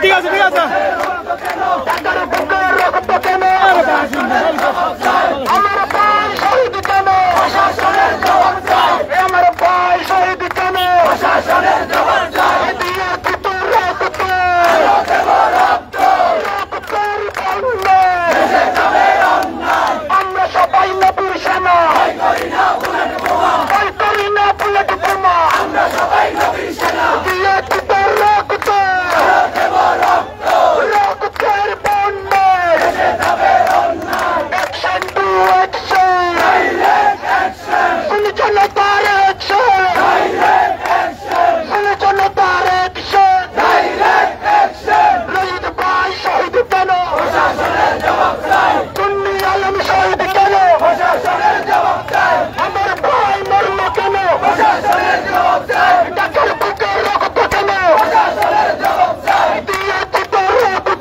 ঠিক আছে ঠিক আছে আমার ভাই শহীদ কেন প্রশাসনের জবাব চাই আমার ভাই শহীদ কেন প্রশাসনের জবাব চাই দিয়ে কত রক্ত রক্তের বন্যা দেশে যাবে অন্যায় আমরা সবাই নবীর সেনা ভয় করি না বুলেট বোমা ভয় করি না বুলেট বোমা আমরা সবাই নবীর সেনা দিয়ে কত রক্ত রক্তের বন্যা দেশে যাবে অন্যায় action to action direct action শুনে জনতার অ্যাকশন ডাইরেক্ট অ্যাকশন শুনে জনতার অ্যাকশন ডাইরেক্ট অ্যাকশন রশিদ ভাই শহীদ কেন প্রশাসনের জবাব চাই সুন্নি আলম শহীদ কেন প্রশাসনের জবাব চাই আমার ভাই মরল কেন প্রশাসনের জবাব চাই ঢাকার বুকে রক্ত কেন প্রশাসনের জবাব চাই দিয়ে কত রক্ত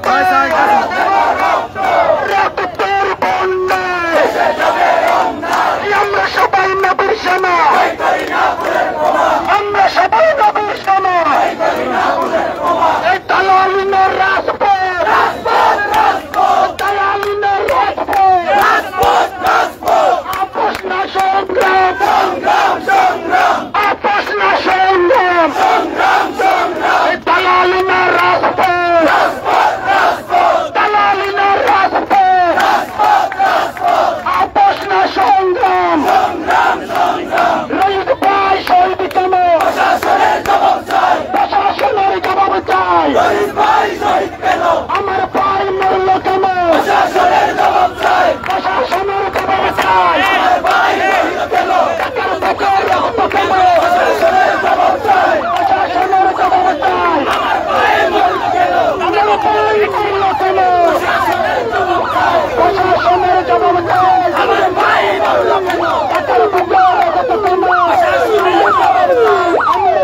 রক্তের বন্যা দেশে যাবে অন্যায় আমরা সবাই নবীর সেনা ভয় করি না বুলেট বোমা আমরা সবাই নবীর সেনা ভয় করি না বুলেট বোমা এই দালালিনের রাজপথ রাজপথ রাজপথ দালালিনের রাজপথ রাজপথ রাজপথ আপোষ না সংগ্রাম সংগ্রাম সংগ্রাম আপোষ না সংগ্রাম সংগ্রাম সংগ্রাম এই দালালিনের রাজপথ রাজপথ রাজপথ দালালিনের রাজপথ রাজপথ রাজপথ আপোষ না সংগ্রাম সংগ্রাম সংগ্রাম রশিদ ভাই শহীদ কেন প্রশাসনের জবাব চাই প্রশাসনের জবাব চাই রশিদ ভাই শহীদ কেন আমার ভাই মরল কেন প্রশাসনের জবাব চাই প্রশাসনের জবাব চাই আমার ভাই মরল কেন ঢাকার বুকে রক্ত কেন প্রশাসনের জবাব চাই প্রশাসনের জবাব চাই আমার ভাই মরল কেন আমার ভাই মরল কেন প্রশাসনের জবাব চাই প্রশাসনের জবাব চাই আমার ভাই মরল কেন ঢাকার বুকে রক্ত কেন প্রশাসনের জবাব চাই আমার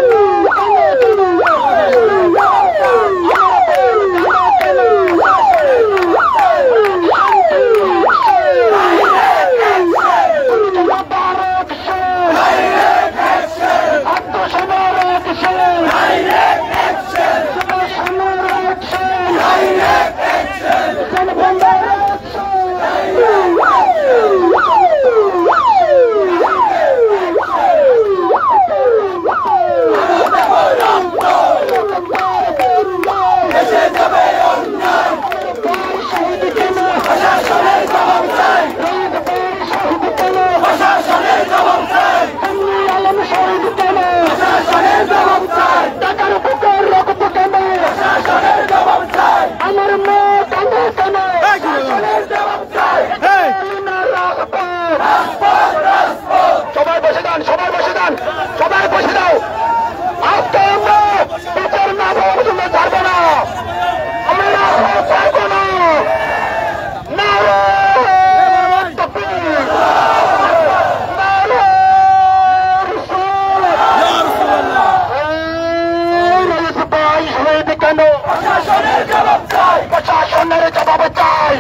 প্রশাসনের জবাব চাই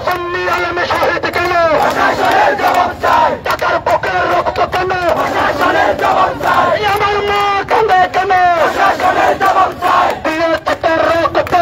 সুন্নি আলমে শহীদ কেন প্রশাসনের জবাব চাই ঢাকার বুকে রক্ত কেন প্রশাসনের জবাব চাই আমার মা কাঁদে কেন প্রশাসনের জবাব চাই দিয়ে কত রক্ত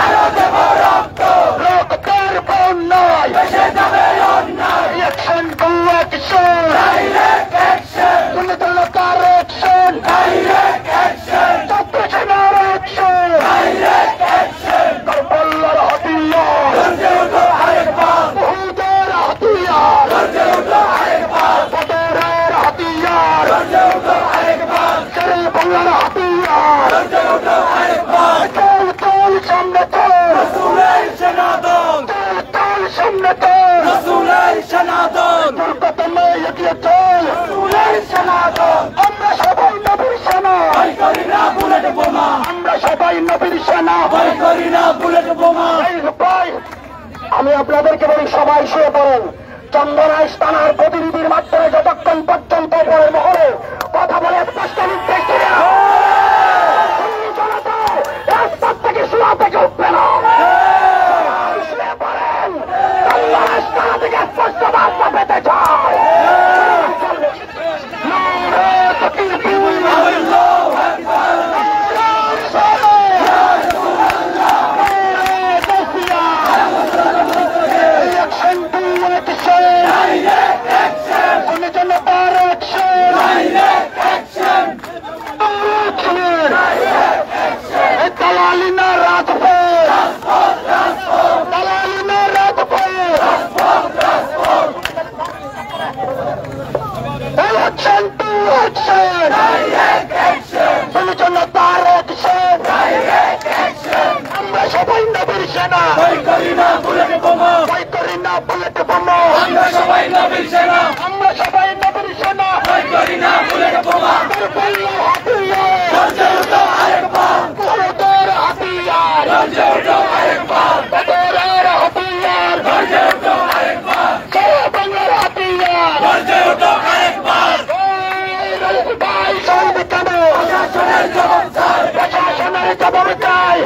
আরো দেব রক্ত রক্তের বন্যায় দেশে যাবে অন্যায় action to action direct action শুনে জনতার অ্যাকশন ডাইরেক্ট অ্যাকশন ছাত্র সেনার অ্যাকশন ডাইরেক্ট অ্যাকশন কারবালার হাতিয়ার গর্জে ওঠো আরেকবার উহুদের হাতিয়ার গর্জে ওঠো আরেকবার বদরের হাতিয়ার গর্জে ওঠো আরেকবার কারবালার হাতিয়ার গর্জে ওঠো আরেকবার চল চল সামনে চল রাসূলের সেনা দল চল চল সামনে চল রাসূলের সেনা দল দুর্গতমে এগিয়ে চল রাসূলের সেনা দল আমরা সবাই নবীর সেনা ভয় করি না বুলেট বোমা আমরা সবাই নবীর সেনা ভয় করি না বুলেট বোমা আমি আপনাদেরকে বলি সবাই শুয়ে পড়েন চন্দনাইশ থানার প্রতিনিধির মাধ্যমে যতক্ষণ পর্যন্ত পরের মহলে কথা বলে স্পষ্ট নির্দেশ দিলে জনতা রাজপথ থেকে শুয়া থেকে উঠবে না শুয়ে পড়েন থেকে স্পষ্ট বার্তা পেতে চাই। আমরা সবাই নবীর সেনা, ভয় করি না বুলেট বোমা, ভয় করি না বুলেট বোমা, আমরা সবাই নবীর সেনা, আমরা সবাই নবীর সেনা, ভয় করি না বুলেট বোমা, গর্জে উঠো আরেকবার, তোর হাতিয়ার, গর্জে উঠো আরেকবার, তোর হাতিয়ার, গর্জে উঠো আরেকবার, বাংলার হাতিয়ার, গর্জে উঠো আরেকবার। ভাই শহীদ কেন? প্রশাসনের জবাব চাই, প্রশাসনের জবাব চাই।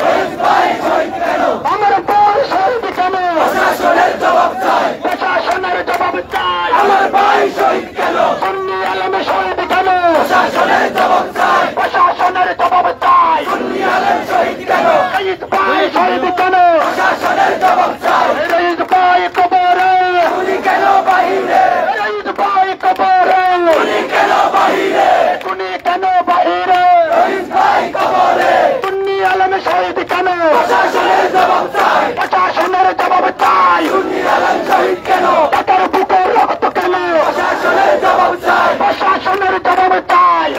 ভাই শহীদ কেন? আমার ভাই শহীদ কেন? প্রশাসনের জবাব চাই, প্রশাসনের জবাব চাই। আমার ভাই শহীদ কেন? সুন্নি আলেম শহীদ কেন? প্রশাসনের জবাব চাই, প্রশাসনের জবাব চাই। সুন্নি আলেম শহীদ কেন? শহীদ ভাই শহীদ কেন? প্রশাসনের জবাব চাই। শহীদ ভাই কবরে, উনি কেন বাহিরে? শহীদ ভাই কবরে, উনি কেন বাহিরে? উনি কেন বাহিরে? শহীদ ভাই কবরে, সুন্নি আলেম শহীদ কেন? প্রশাসনের জবাব চাই, প্রশাসনের জবাব চাই। সুন্নি আলেম শহীদ কেন? তাদের বুকের রক্ত কেন? প্রশাসনের জবাব চাই, প্রশাসনের জবাব চাই।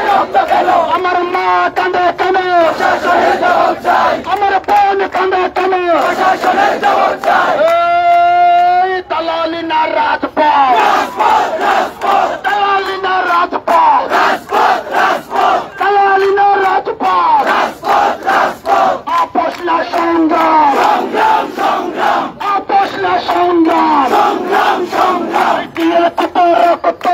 রক্ত কেন? আমার মা কাঁদে কেন? প্রশাসনের জবাব চাই। আমার বোন কাঁদে কেন? প্রশাসনের জবাব চাই। দালালি না রাজপথ, রাজপথ, রাজপথ, দালালি না রাজপথ, রাজপথ, রাজপথ, দালালি না রাজপথ, রাজপথ, রাজপথ। আপোষ না সংগ্রাম, সংগ্রাম, সংগ্রাম, আপোষ না সংগ্রাম, সংগ্রাম, সংগ্রাম। দিয়েছে তো রক্ত,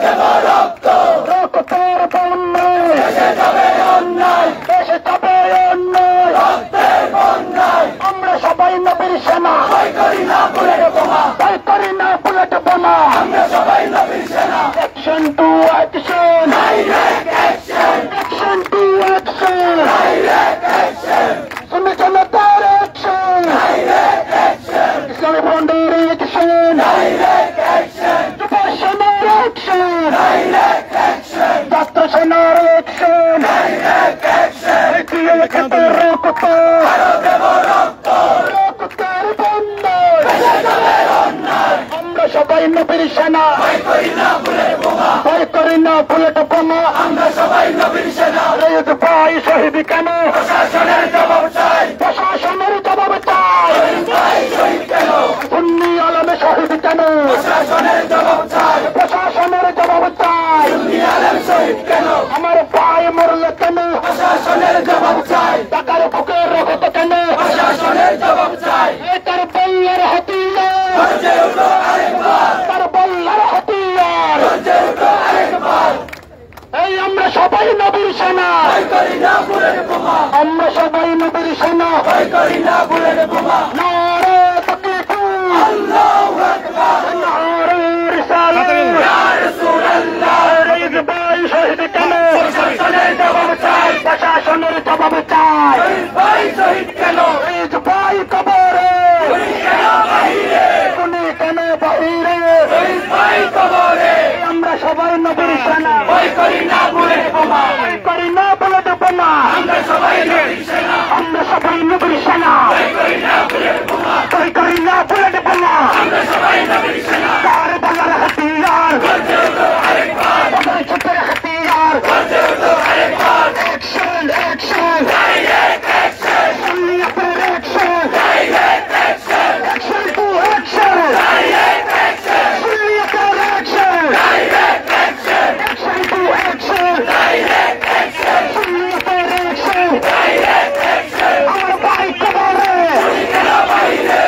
দেব রক্ত, রক্তের বন্যায় দেশে যাবে অন্যায়, দেশে যাবে অন্যায়, রক্তের বন্যায়। আমরা সবাই নবীর সেনা, ভয় করি না বুলেট বোমা, ভয় করি না বুলেট বোমা, আমরা সবাই নবীর সেনা। Action to action, direct action, action to action, direct action. সুন্নি জনতার অ্যাকশন, ডাইরেক্ট অ্যাকশন। ইসলামী ফ্রন্টের অ্যাকশন, ডাইরেক্ট অ্যাকশন। যুব সেনার অ্যাকশন, ডাইরেক্ট অ্যাকশন। ছাত্র সেনার অ্যাকশন, ডাইরেক্ট অ্যাকশন। এগিয়ে খেতে রক্ত, আরো দেব রক্ত, রক্তের বন্যায় দেশে যাবে অন্যায়। আমরা সবাই নবীর সেনা, ভয় করি না বুলেট বোমা, ভয় করি না বুলেট বোমা, আমরা সবাই নবীর সেনা। শহীদ ভাই শহীদ কেন? প্রশাসনের জবাব চাই, প্রশাসনের জবাব চাই। শহীদ ভাই শহীদ কেন? সুন্নি আলেম শহীদ কেন? প্রশাসনের জবাব চাই, প্রশাসনের জবাব চাই। সুন্নি আলেম শহীদ কেন? আমার ভাই মরলে কেন? প্রশাসনের জবাব চাই। টাকার বুকের রক্ত কেন? প্রশাসনের জবাব চাই। তার বল্লার হাতিয়ার, গর্জে উঠো আরেকবার, তার বল্লার হাতিয়ার, গর্জে উঠো আরেকবার। এই আমরা সবাই নবীর সেনা, ভয় করি না বুলেট বোমা, আমরা সবাই নবীর সেনা, ভয় করি না বুলেট বোমা। নারে তাকবীর, আল্লাহু আকবার, নারে রিসালাত, ইয়া রাসূলুল্লাহ। শহীদ ভাই শহীদ কেন? প্রশাসনের জবাব চাই, প্রশাসনের জবাব চাই। শহীদ ভাই শহীদ কেন? শহীদ ভাই কবরে, উনি কেন বাহিরে? উনি কেন বাহিরে? শহীদ ভাই কবরে, আমরা সবাই নবীর সেনা, ভয় করি না বুলেট বোমা, ভয় করি না বুলেট বোমা, আমরা সবাই নবীর সেনা, আমরা সবাই নবীর সেনা। ভয় করি না বুলেট বোমা, ভয় করি না বুলেট বোমা, আমরা সবাই নবীর সেনা। তার বলার হাতিয়ার, গর্জে উঠো আরেকবার, আমার ছোটের হাতিয়ার, গর্জে উঠো আরেকবার। অ্যাকশন, অ্যাকশন, ডাইরেক্ট অ্যাকশন, সুন্নিয়তের action, direct action, action to action, direct action, সুন্নিয়তের action, direct action, action to action, direct action, সুন্নিয়তের অ্যাকশন, ডাইরেক্ট অ্যাকশন। আমার ভাই কবরে, উনি কেন বাহিরে?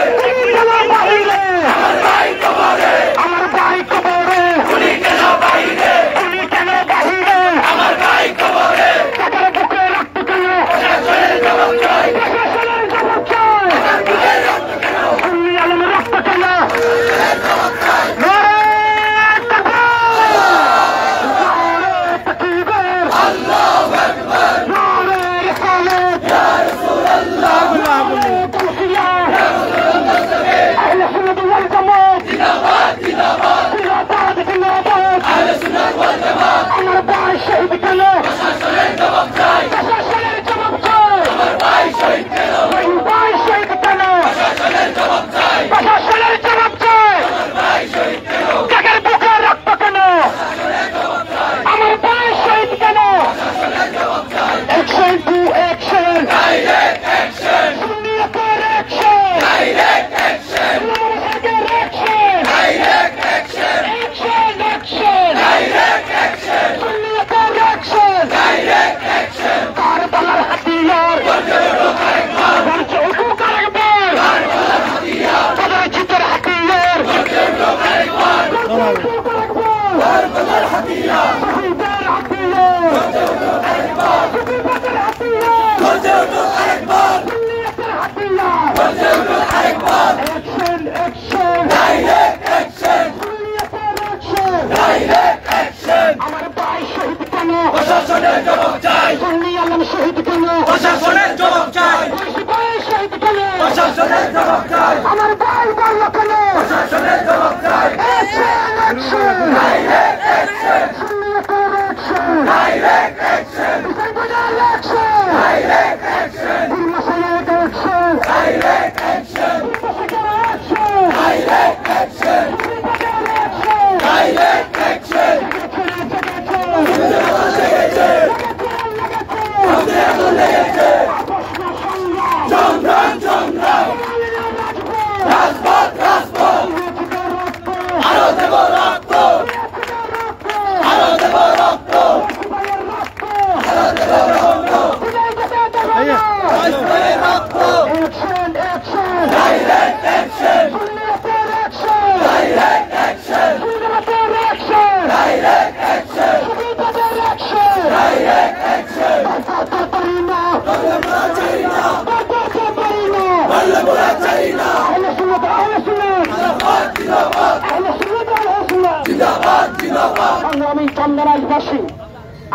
সংগ্রামী চন্দনাইশবাসী,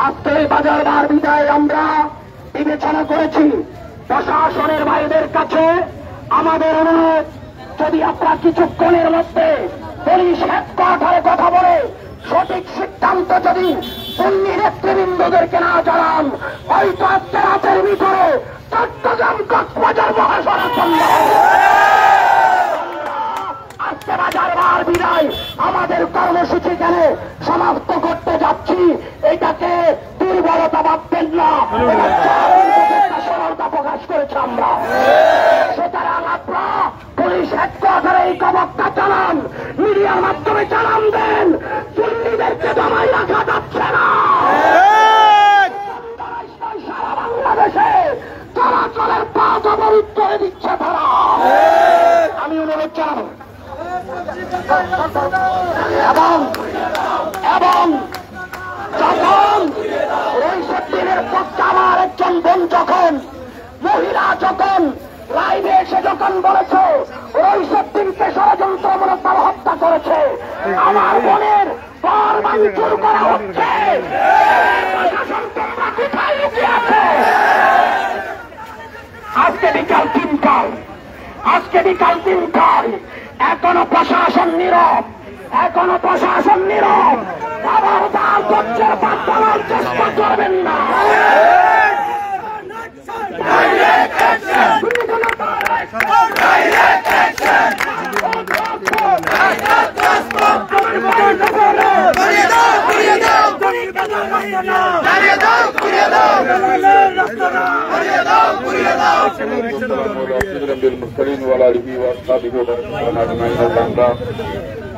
আজকে বাজার বার বিদায় আমরা বিবেচনা করেছি। প্রশাসনের ভাইদের কাছে আমাদের অনুরোধ, যদি আপনারা কিছুক্ষণের মধ্যে পুলিশ হেডকোয়ার্টারে কথা বলে সঠিক সিদ্ধান্ত যদি পূর্ণ নেতৃবৃন্দদেরকে না জানান, হয়তো আজকে রাতের ভিতরে চট্টগ্রাম কক্সবাজার মহাসড়ক বন্ধ হবে। আজকে বাজার বার বিদায় আমাদের কর্মসূচি কেন সমাপ্ত করতে যাচ্ছি, এটাকে দুর্বলতা ভাববেন না, সরলতা প্রকাশ করেছি আমরা। সুতরাং আপনারা পুলিশ হেডকোয়ার্টারে এই খবরটা জানান, মিডিয়ার মাধ্যমে জানান দেন, চুন্নিদেরকে জমাই রাখা যাচ্ছে না। সারা বাংলাদেশে চলাচলের পথ অবরোধ করে দিচ্ছে তারা। আমি অনুরোধ জানাবো এবং যখন ৬৫ দিনের পক্ষে আমার একজন বোন যখন মহিলা যখন লাইভে এসে যখন বলেছে ৬৫ দিনকে ষড়যন্ত্রমূলক ভাবে হত্যা করেছে, আমার বোনের পর ভাঙচুর করা হচ্ছে, প্রশাসন তোমরা কোথায় লুকিয়ে আছে? আজকে বিকাল ৩টায় এখনো প্রশাসন নীরব, আবার তার ধৈর্যের বাদ দেওয়ার চেষ্টা করবেন না।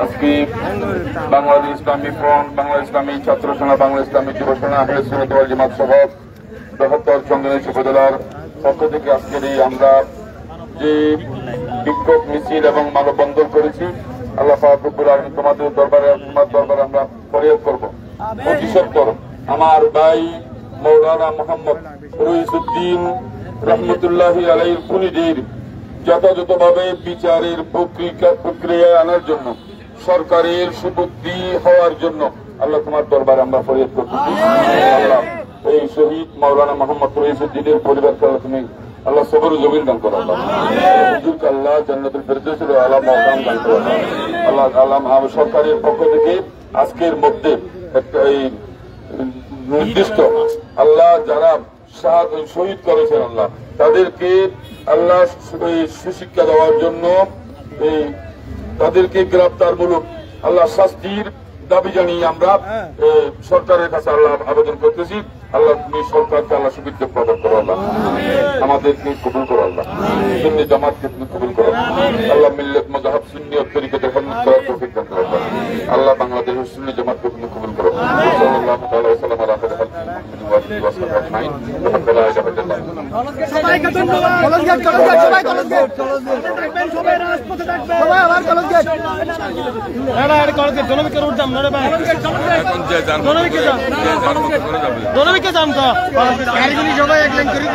আজকে বাংলাদেশ ইসলামী ফ্রন্ট, বাংলাদেশ ইসলামী ছাত্র সেনা, বাংলাদেশ ইসলামী যুব সেনা, আহলে সুন্নাত ওয়াল জামাত সহ বৃহত্তর চন্দনাইশ উপজেলার পক্ষ থেকে আজকের এই আমরা যে বিক্ষোভ মিছিল এবং মানববন্ধন করেছি, আল্লাহ পাক রব্বুল আলামিন তোমার দরবারে আমরা ফরিয়াদ করব। অতি সত্বর আমার ভাই মৌলানা মোহাম্মদ রইসুদ্দিন রহমতুল্লাহি আলাইহির খুনিদের যথাযথভাবে বিচারের প্রক্রিয়ায় আনার জন্য, সরকারের সুবুদ্ধি হওয়ার জন্য আল্লাহ তোমার দরবারে আমরা ফরিয়াদ করতেছি। আল্লাহ এই শহীদ মৌলানা মোহাম্মদ রইসুদ্দিনের পরিবারকে আল্লাহ তুমি আল্লাহ সবর জমির দান করো, হুজুরকে আল্লাহ জান্নাতুল ফেরদৌসের আলা মাকাম দান করো। আল্লাহ সরকারের পক্ষ থেকে আজকের মধ্যে একটা এই নির্দিষ্ট আল্লাহ যারা শহীদ করেছেন আল্লাহ তাদেরকে আল্লাহ সুশিক্ষা দেওয়ার জন্য তাদেরকে গ্রেপ্তারমূলক আল্লাহ শাস্তির দাবি জানিয়ে আমরা সরকারের কাছে আল্লাহ আবেদন করতেছি। আল্লাহ তুমি সরকারকে আল্লাহ সুবিধা প্রদান করো, আল্লাহ আমাদেরকে কবুল করো, আল্লাহ সুন্নি জামাতকে তুমি কবুল করো, আল্লাহ মিল্লাত মাযহাব সুন্নি ও তরিকতে হেফাজত করার তৌফিক দান করো, আল্লাহ বাংলাদেশের সুন্নি জামাতকে তুমি কবুল করো। সাল্লাল্লাহু তাআলা ওয়া সাল্লাম আলা খায়রি খালকিহি ওয়া আলিহি ওয়া সাহবিহি আজমাইন। লা ইলাহা ইল্লাল্লাহ। সবাইকে ধন্যবাদ। কলেজ গেট সবাই কলেজ গেট থাকবেন, সবাই রাজপথে থাকবেন, সবাই আবার কলেজ গেট কলেজ গেট জনবিকে রোড জাম নরে ভাই এখন যে জান জনবিকে জাম জনবিকে জাম তো গাড়িগুলি সবাই এক লাইন করে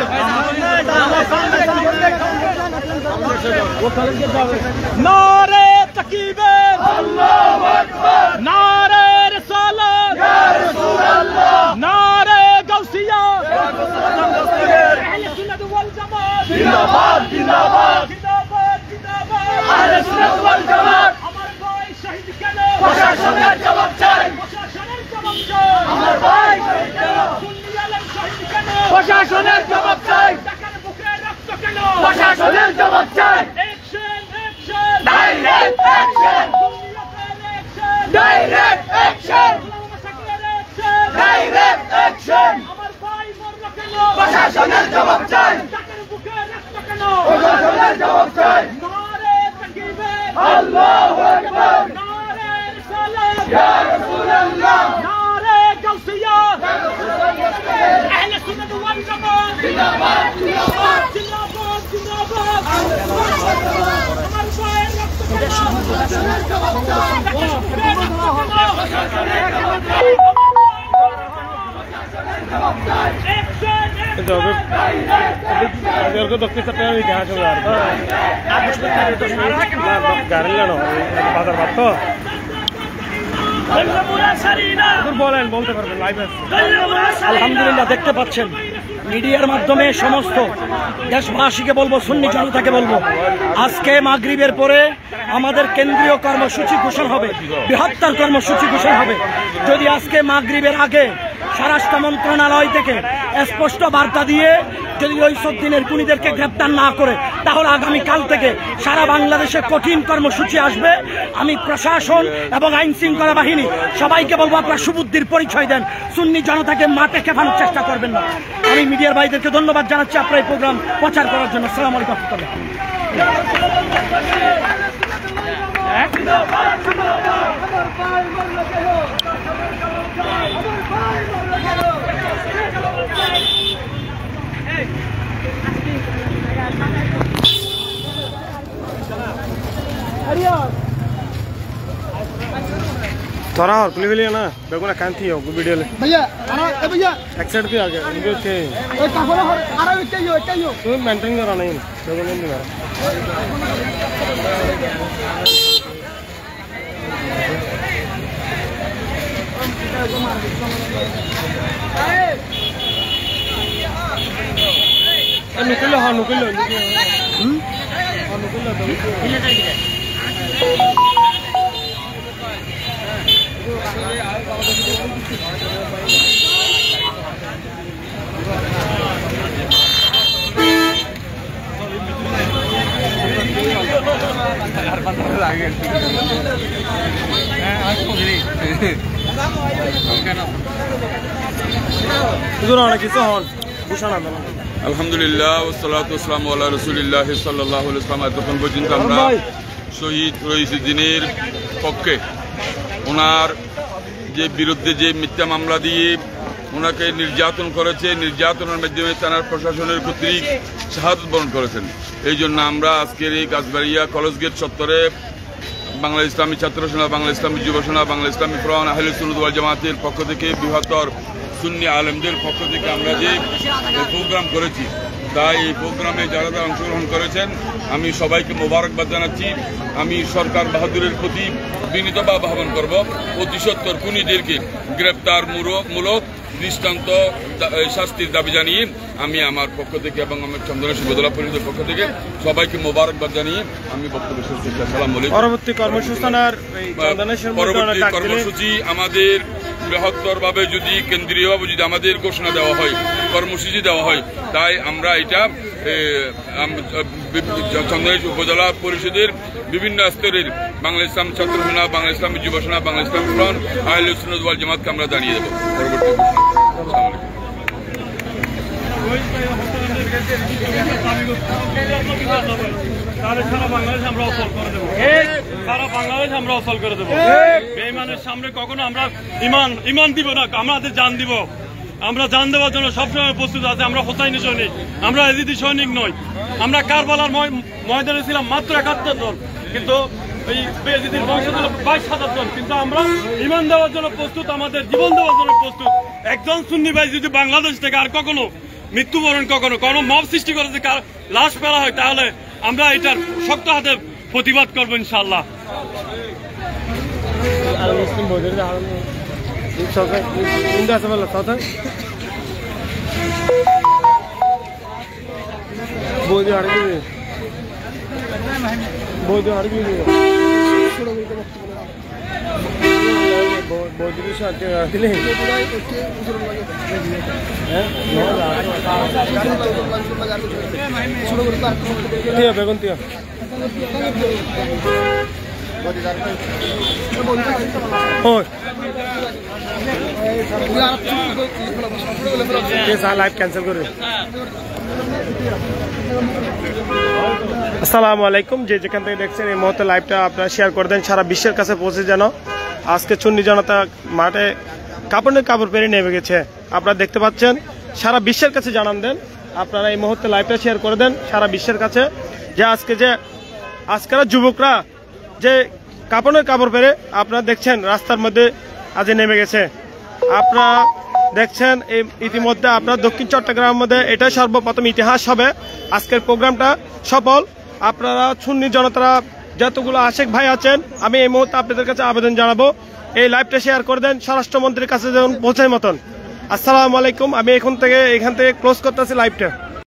নারে তাকবীর আল্লাহু আকবার, নারে রিসালাত ইয়া রাসূলুল্লাহ, নারে গাউসিয়া ইয়া রাসূলুল্লাহ, আহলে সুন্নাত ওয়াল জামাত জিন্দাবাদ জিন্দাবাদ জিন্দাবাদ জিন্দাবাদ, আহলে সুন্নাত ওয়াল জামাত। চাই আমার ভাই মরলো কেন প্রশাসনের জবাব চাই টাকার বুকে রক্ত কেন প্রশাসনের জবাব চাই নারে তাকবীর আল্লাহু আকবার নারে রিসালাত ইয়া রাসূলুল্লাহ নারে গাউসিয়া আহলে সুন্নাত ওয়াল জামাত জিন্দাবাদ জিন্দাবাদ জিন্দাবাদ জিন্দাবাদ আমার ভাই রক্ত কেন প্রশাসনের জবাব চাই বলতে পারবেন লাইভ আছে আলহামদুলিল্লাহ দেখতে পাচ্ছেন মিডিয়ার মাধ্যমে সমস্ত দেশবাসীকে বলবো, সুন্নি জনতাকে বলবো, আজকে মাগরিবের পরে আমাদের কেন্দ্রীয় কর্মসূচি ঘোষণা হবে, বৃহত্তর কর্মসূচি ঘোষণা হবে। যদি আজকে মাগরিবের আগে স্বরাষ্ট্র মন্ত্রণালয় থেকে স্পষ্ট বার্তা দিয়ে যদি ওই সব দিনের খুনিদেরকে গ্রেপ্তার না করে, তাহলে আগামীকাল থেকে সারা বাংলাদেশে কঠিন কর্মসূচি আসবে। আমি প্রশাসন এবং আইন শৃঙ্খলা বাহিনী সবাইকে বলবো, আপনারা সুবুদ্ধির পরিচয় দেন, সুন্নি জনতাকে মাঠে খেপানোর চেষ্টা করবেন না। আমি মিডিয়ার ভাইদেরকে ধন্যবাদ জানাচ্ছি আপনার এই প্রোগ্রাম প্রচার করার জন্য। আসসালামু আলাইকুম। थोड़ा और पुलिस वाले ना बेगुना कांती हो वीडियो ले भैया अरे भैया एक साइड पे आ गया इनको के ओए काफला अरे इट्टे तो मेंटेन करा नहीं बेगुना नहीं करा नुकलो हाँ नुकलो আলহামদুলিল্লাহ ওয়াসসালাতু ওয়াসসালামু আলা রাসূলিল্লাহ সাল্লাল্লাহু আলাইহি ওয়াসাল্লাম। এতক্ষণ পর্যন্ত আমরা শহীদ রইসুদ্দিনের পক্ষে ওনার যে বিরুদ্ধে যে মিথ্যা মামলা দিয়ে ওনাকে নির্যাতন করেছে, নির্যাতনের মাধ্যমে থানার প্রশাসনের কর্তৃক শাহাদত বরণ করেছেন। এই জন্য আমরা আজকের এই গাছবাড়িয়া কলেজ গেট চত্বরে বাংলা ইসলামী ছাত্র সেনা, বাংলা ইসলামী যুব সেনা, বাংলা ইসলামী ফ্রন্ট, আহলে সুন্নাত ওয়াল জামাতের পক্ষ থেকে, বৃহত্তর সুন্নি আলেমদের পক্ষ থেকে আমরা যে প্রোগ্রাম করেছি, তাই এই প্রোগ্রামে যারা যারা অংশগ্রহণ করেছেন আমি সবাইকে মোবারকবাদ জানাচ্ছি। আমি সরকার বাহাদুরের প্রতি বিনীতভাবে আহ্বান করব, অতি সত্বর খুনিদেরকে গ্রেপ্তার মূলক দৃষ্টান্ত শাস্তির দাবি জানিয়ে আমি আমার পক্ষ থেকে এবং আমার চন্দনের সুবদলা পরিষদের পক্ষ থেকে সবাইকে মোবারকবাদ জানিয়ে আমি বক্তব্য শেষ করছি। আসসালামু আলাইকুম। পরবর্তী কর্মসূচি আমাদের বৃহত্তরভাবে যদি কেন্দ্রীয়ভাবে যদি আমাদের ঘোষণা দেওয়া হয়, কর্মসূচি দেওয়া হয়, তাই আমরা এটা চন্দনেশ উপজেলা পরিষদের বিভিন্ন স্তরের বাংলা ইসলাম ছাত্র সেনা, বাংলা ইসলামী যুব সেনা, বাংলা ইসলামী ফ্রন্ট, আহলে সুন্নাত ওয়াল জামাতকে আমরা জানিয়ে দেবো পরবর্তী সারা বাংলাদেশ আমরা অসল করে দেবো, সারা বাংলাদেশ আমরা অসল করে দেবো। বেঈমানের সামনে কখনো আমরা ইমান দিব না, আমাদের জান দিব। আমরা জান দেওয়ার জন্য সবসময় প্রস্তুত আছে। আমরা হোসাইনি সৈনিক, আমরা এজিদি সৈনিক নই। আমরা কারবালার ময়দানে ছিলাম মাত্র 71 জন, কিন্তু এই এজিদির বংশ ছিল 22,000 জন। কিন্তু আমরা ইমান দেওয়ার জন্য প্রস্তুত, আমাদের জীবন দেওয়ার জন্য প্রস্তুত। একজন সুন্নি ভাই যদি বাংলাদেশ থেকে আর কখনো মৃত্যুবরণ কোনো মব সৃষ্টি করে যে লাশ ফেলা হয়, তাহলে আমরা এটার শক্ত হাতে প্রতিবাদ করবো ইনশাআল্লাহ। বেগুন লাইভ ক্যান্সেল করে। আসসালামু আলাইকুম, যে যেখান থেকে দেখছেন এই মুহূর্তে লাইভটা আপনারা শেয়ার করে দেন সারা বিশ্বের কাছে পৌঁছে যেন। আজকে চুন্নি জনতা মাঠে কাপড়ের কাপড় পেরে নেমে গেছে, আপনারা দেখতে পাচ্ছেন। সারা বিশ্বের কাছে জানান দেন, আপনারা এই মুহূর্তে লাইভটা শেয়ার করে দেন সারা বিশ্বের কাছে যে আজকের যুবকরা যে কাপড়ের কাপড় পেরে আপনারা দেখছেন রাস্তার মধ্যে আজ নেমে গেছে। আপনারা দেখছেন ইতিমধ্যে আপনার দক্ষিণ চট্টগ্রামের মধ্যে এটাই সর্বপ্রথম ইতিহাস হবে আজকের প্রোগ্রামটা সফল। আপনারা সুন্নি জনতারা যতগুলো আশেক ভাই আছেন, আমি এই মুহূর্তে আপনাদের কাছে আবেদন জানাবো এই লাইভটা শেয়ার করে দেন স্বরাষ্ট্রমন্ত্রীর কাছে যেমন পৌঁছায় মতন। আসসালামু আলাইকুম, আমি এখান থেকে ক্লোজ করতেছি লাইভটা।